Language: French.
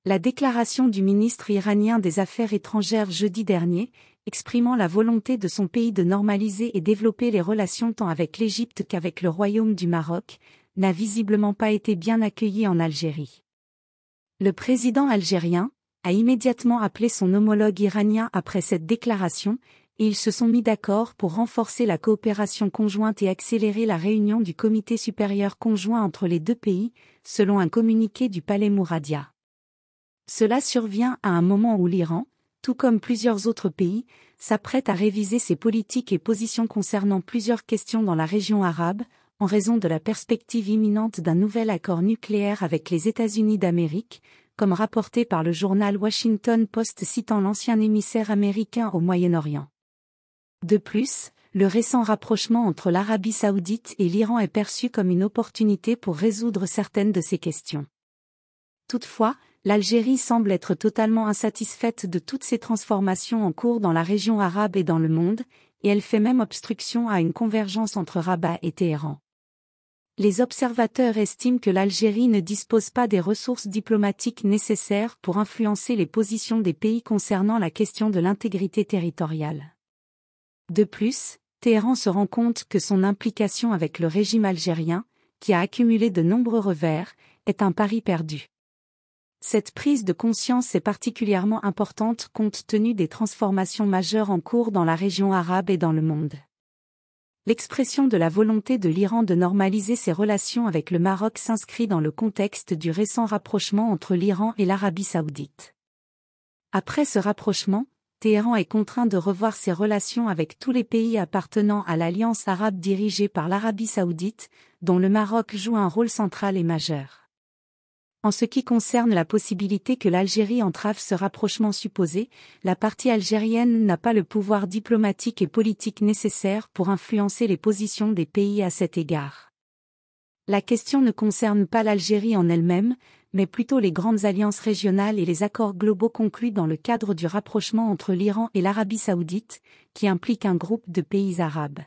La déclaration du ministre iranien des Affaires étrangères jeudi dernier, exprimant la volonté de son pays de normaliser et développer les relations tant avec l'Égypte qu'avec le Royaume du Maroc, n'a visiblement pas été bien accueillie en Algérie. Le président algérien a immédiatement appelé son homologue iranien après cette déclaration, et ils se sont mis d'accord pour renforcer la coopération conjointe et accélérer la réunion du comité supérieur conjoint entre les deux pays, selon un communiqué du palais Mouradia. Cela survient à un moment où l'Iran, tout comme plusieurs autres pays, s'apprête à réviser ses politiques et positions concernant plusieurs questions dans la région arabe, en raison de la perspective imminente d'un nouvel accord nucléaire avec les États-Unis d'Amérique, comme rapporté par le journal Washington Post citant l'ancien émissaire américain au Moyen-Orient. De plus, le récent rapprochement entre l'Arabie saoudite et l'Iran est perçu comme une opportunité pour résoudre certaines de ces questions. Toutefois, l'Algérie semble être totalement insatisfaite de toutes ces transformations en cours dans la région arabe et dans le monde, et elle fait même obstruction à une convergence entre Rabat et Téhéran. Les observateurs estiment que l'Algérie ne dispose pas des ressources diplomatiques nécessaires pour influencer les positions des pays concernant la question de l'intégrité territoriale. De plus, Téhéran se rend compte que son implication avec le régime algérien, qui a accumulé de nombreux revers, est un pari perdu. Cette prise de conscience est particulièrement importante compte tenu des transformations majeures en cours dans la région arabe et dans le monde. L'expression de la volonté de l'Iran de normaliser ses relations avec le Maroc s'inscrit dans le contexte du récent rapprochement entre l'Iran et l'Arabie saoudite. Après ce rapprochement, Téhéran est contraint de revoir ses relations avec tous les pays appartenant à l'Alliance arabe dirigée par l'Arabie saoudite, dont le Maroc joue un rôle central et majeur. En ce qui concerne la possibilité que l'Algérie entrave ce rapprochement supposé, la partie algérienne n'a pas le pouvoir diplomatique et politique nécessaire pour influencer les positions des pays à cet égard. La question ne concerne pas l'Algérie en elle-même, mais plutôt les grandes alliances régionales et les accords globaux conclus dans le cadre du rapprochement entre l'Iran et l'Arabie saoudite, qui impliquent un groupe de pays arabes.